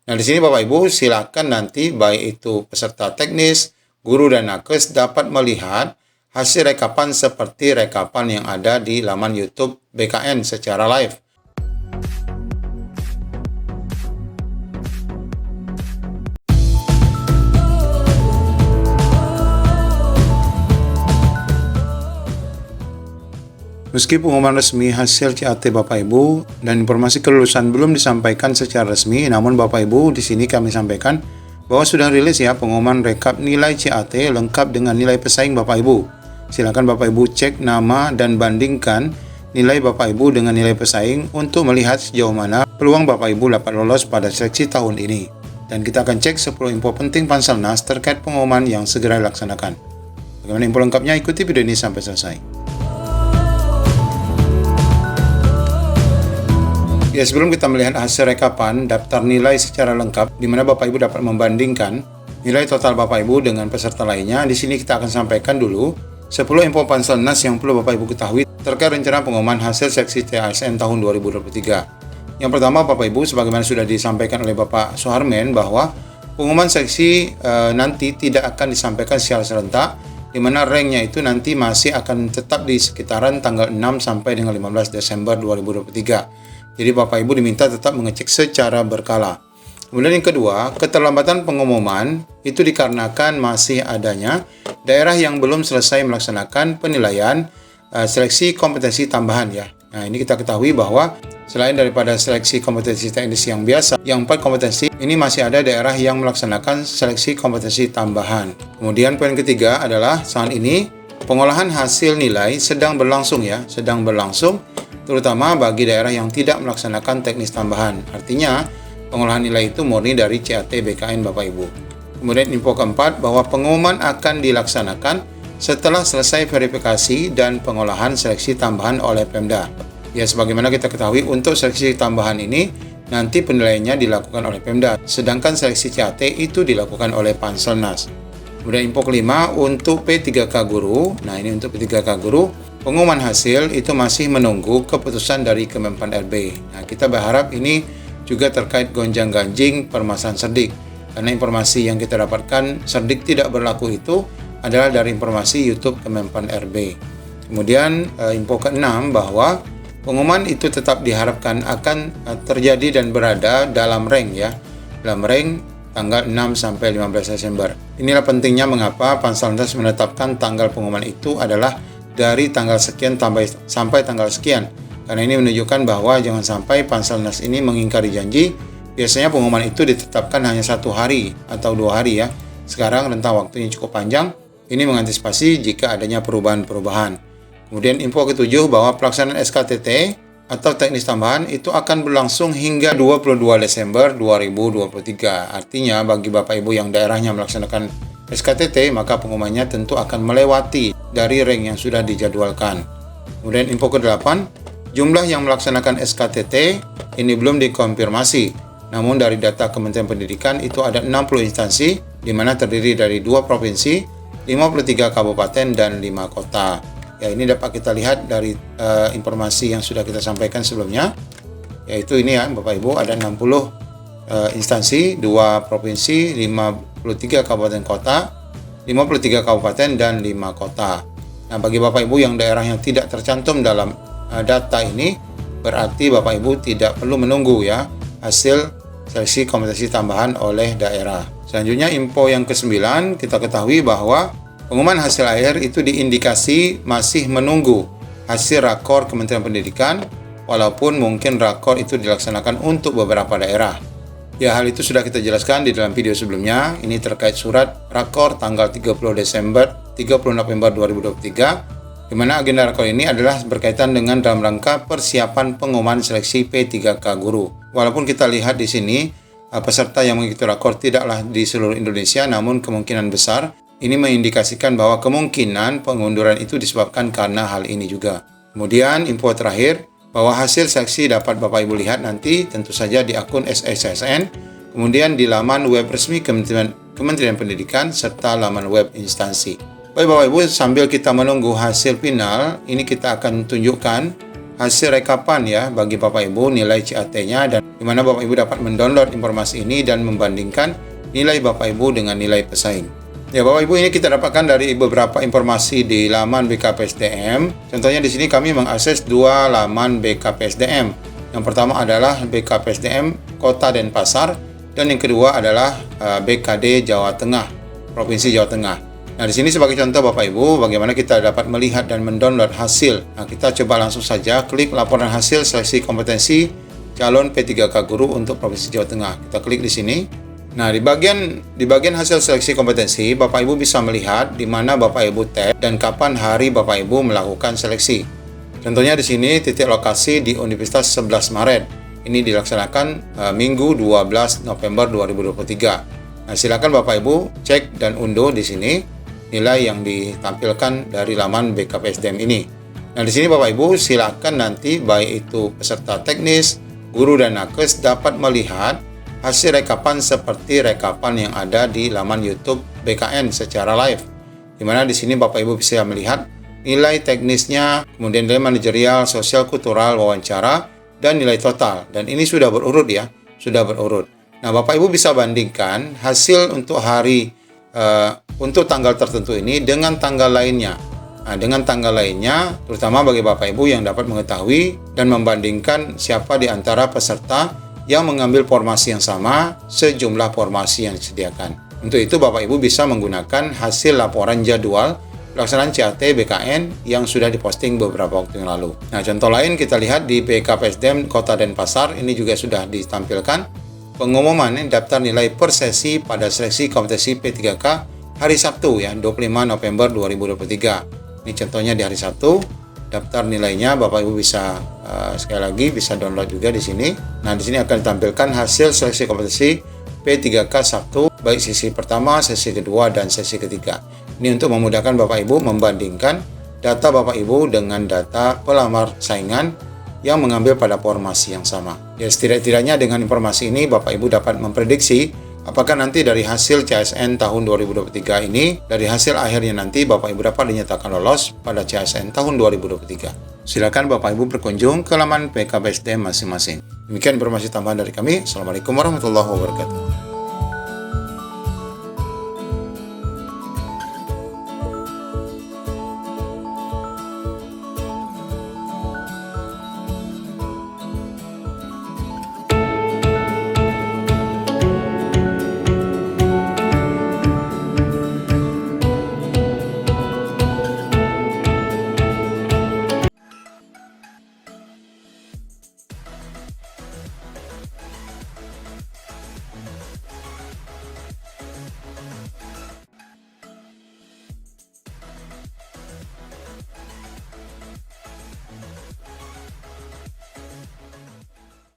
Nah, di sini Bapak Ibu silakan nanti baik itu peserta teknis, guru dan nakes dapat melihat hasil rekapan seperti rekapan yang ada di laman YouTube BKN secara live. Meski pengumuman resmi hasil CAT Bapak Ibu dan informasi kelulusan belum disampaikan secara resmi, namun Bapak Ibu di sini kami sampaikan bahwa sudah rilis ya pengumuman rekap nilai CAT lengkap dengan nilai pesaing Bapak Ibu. Silakan Bapak Ibu cek nama dan bandingkan nilai Bapak Ibu dengan nilai pesaing untuk melihat sejauh mana peluang Bapak Ibu dapat lolos pada seleksi tahun ini. Dan kita akan cek 10 info penting Panselnas terkait pengumuman yang segera dilaksanakan. Bagaimana info lengkapnya? Ikuti video ini sampai selesai. Ya, sebelum kita melihat hasil rekapan daftar nilai secara lengkap, di mana Bapak Ibu dapat membandingkan nilai total Bapak Ibu dengan peserta lainnya, di sini kita akan sampaikan dulu 10 info Panselnas yang perlu Bapak Ibu ketahui terkait rencana pengumuman hasil seleksi TASN tahun 2023. Yang pertama Bapak Ibu, sebagaimana sudah disampaikan oleh Bapak Soeharmen bahwa pengumuman seleksi nanti tidak akan disampaikan secara serentak, di mana ranknya itu nanti masih akan tetap di sekitaran tanggal 6 sampai dengan 15 Desember 2023. Jadi Bapak Ibu diminta tetap mengecek secara berkala. Kemudian yang kedua, keterlambatan pengumuman itu dikarenakan masih adanya daerah yang belum selesai melaksanakan penilaian seleksi kompetensi tambahan ya. Nah, ini kita ketahui bahwa selain daripada seleksi kompetensi teknis yang biasa, yang 4 kompetensi ini masih ada daerah yang melaksanakan seleksi kompetensi tambahan. Kemudian poin ketiga adalah saat ini pengolahan hasil nilai sedang berlangsung ya, sedang berlangsung terutama bagi daerah yang tidak melaksanakan teknis tambahan. Artinya, pengolahan nilai itu murni dari CAT BKN Bapak Ibu. Kemudian info keempat bahwa pengumuman akan dilaksanakan setelah selesai verifikasi dan pengolahan seleksi tambahan oleh Pemda. Ya, sebagaimana kita ketahui untuk seleksi tambahan ini nanti penilaiannya dilakukan oleh Pemda, sedangkan seleksi CAT itu dilakukan oleh Panselnas. Kemudian info kelima untuk P3K Guru. Nah, ini untuk P3K Guru, pengumuman hasil itu masih menunggu keputusan dari Kemenpan RB. Nah, kita berharap ini juga terkait gonjang-ganjing permasalahan Serdik. Karena informasi yang kita dapatkan Serdik tidak berlaku itu adalah dari informasi YouTube Kemenpan RB. Kemudian info ke-6 bahwa pengumuman itu tetap diharapkan akan terjadi dan berada dalam rank ya. Dalam rank tanggal 6 sampai 15 Desember. Inilah pentingnya mengapa Panselnas menetapkan tanggal pengumuman itu adalah dari tanggal sekian sampai tanggal sekian. Karena ini menunjukkan bahwa jangan sampai Panselnas ini mengingkari janji. Biasanya pengumuman itu ditetapkan hanya 1 hari atau 2 hari ya. Sekarang rentang waktunya cukup panjang. Ini mengantisipasi jika adanya perubahan-perubahan. Kemudian info ke-7 bahwa pelaksanaan SKTT atau teknis tambahan itu akan berlangsung hingga 22 Desember 2023. Artinya bagi Bapak Ibu yang daerahnya melaksanakan SKTT, maka pengumumannya tentu akan melewati dari rank yang sudah dijadwalkan. Kemudian info ke-8, jumlah yang melaksanakan SKTT ini belum dikonfirmasi. Namun dari data Kementerian Pendidikan itu ada 60 instansi, di mana terdiri dari 2 provinsi, 53 kabupaten, dan 5 kota. Ya, ini dapat kita lihat dari informasi yang sudah kita sampaikan sebelumnya, yaitu ini ya Bapak Ibu, ada 60 instansi, 2 provinsi, 53 kabupaten kota, 53 kabupaten, dan 5 kota. Nah, bagi Bapak Ibu yang daerahnya tidak tercantum dalam data ini, berarti Bapak Ibu tidak perlu menunggu ya hasil seleksi kompetensi tambahan oleh daerah. Selanjutnya info yang ke-9, kita ketahui bahwa pengumuman hasil akhir itu diindikasi masih menunggu hasil rakor Kementerian Pendidikan, walaupun mungkin rakor itu dilaksanakan untuk beberapa daerah. Ya, hal itu sudah kita jelaskan di dalam video sebelumnya. Ini terkait surat rakor tanggal 30 November 2023, di mana agenda rakor ini adalah berkaitan dengan dalam rangka persiapan pengumuman seleksi P3K Guru. Walaupun kita lihat di sini peserta yang mengikuti rakor tidaklah di seluruh Indonesia, namun kemungkinan besar ini mengindikasikan bahwa kemungkinan pengunduran itu disebabkan karena hal ini juga. Kemudian info terakhir bahwa hasil seleksi dapat Bapak Ibu lihat nanti tentu saja di akun SSSN, kemudian di laman web resmi Kementerian Pendidikan serta laman web instansi. Baik Bapak Ibu, sambil kita menunggu hasil final, ini kita akan tunjukkan hasil rekapan ya bagi Bapak Ibu nilai CAT-nya, dan di mana Bapak Ibu dapat mendownload informasi ini dan membandingkan nilai Bapak Ibu dengan nilai pesaing. Ya Bapak Ibu, ini kita dapatkan dari beberapa informasi di laman BKPSDM. Contohnya di sini kami mengakses dua laman BKPSDM. Yang pertama adalah BKPSDM Kota Denpasar dan yang kedua adalah BKD Jawa Tengah, Provinsi Jawa Tengah. Nah, di sini sebagai contoh Bapak Ibu, bagaimana kita dapat melihat dan mendownload hasil. Nah, kita coba langsung saja klik laporan hasil seleksi kompetensi calon P3K guru untuk Provinsi Jawa Tengah. Kita klik di sini. Nah, di bagian hasil seleksi kompetensi, Bapak Ibu bisa melihat di mana Bapak Ibu tab dan kapan hari Bapak Ibu melakukan seleksi. Contohnya di sini titik lokasi di Universitas 11 Maret. Ini dilaksanakan Minggu 12 November 2023. Nah, silakan Bapak Ibu cek dan unduh di sini nilai yang ditampilkan dari laman BKPSDM ini. Nah, di sini Bapak Ibu silakan nanti baik itu peserta teknis, guru dan nakes dapat melihat hasil rekapan seperti rekapan yang ada di laman YouTube BKN secara live. Di mana di sini Bapak Ibu bisa melihat nilai teknisnya, kemudian nilai manajerial, sosial, kultural, wawancara, dan nilai total. Dan ini sudah berurut ya, sudah berurut. Nah, Bapak Ibu bisa bandingkan hasil untuk hari untuk tanggal tertentu ini dengan tanggal lainnya. Nah, dengan tanggal lainnya, terutama bagi Bapak Ibu yang dapat mengetahui dan membandingkan siapa di antara peserta yang mengambil formasi yang sama, sejumlah formasi yang disediakan. Untuk itu Bapak Ibu bisa menggunakan hasil laporan jadwal pelaksanaan CAT BKN yang sudah diposting beberapa waktu yang lalu. Nah, contoh lain kita lihat di BKPSDM Kota Denpasar, ini juga sudah ditampilkan pengumuman daftar nilai per sesi pada seleksi kompetensi P3K hari Sabtu ya, 25 November 2023. Ini contohnya di hari Sabtu. Daftar nilainya Bapak Ibu bisa sekali lagi bisa download juga di sini. Nah, di sini akan ditampilkan hasil seleksi kompetensi P3K Sabtu baik sesi pertama, sesi kedua dan sesi ketiga. Ini untuk memudahkan Bapak Ibu membandingkan data Bapak Ibu dengan data pelamar saingan yang mengambil pada formasi yang sama. Ya, setidak-tidaknya dengan informasi ini Bapak Ibu dapat memprediksi apakah nanti dari hasil CASN tahun 2023 ini, dari hasil akhirnya nanti Bapak Ibu dapat dinyatakan lolos pada CASN tahun 2023. Silakan Bapak Ibu berkunjung ke laman BKPSDM masing-masing. Demikian informasi tambahan dari kami. Assalamualaikum warahmatullahi wabarakatuh.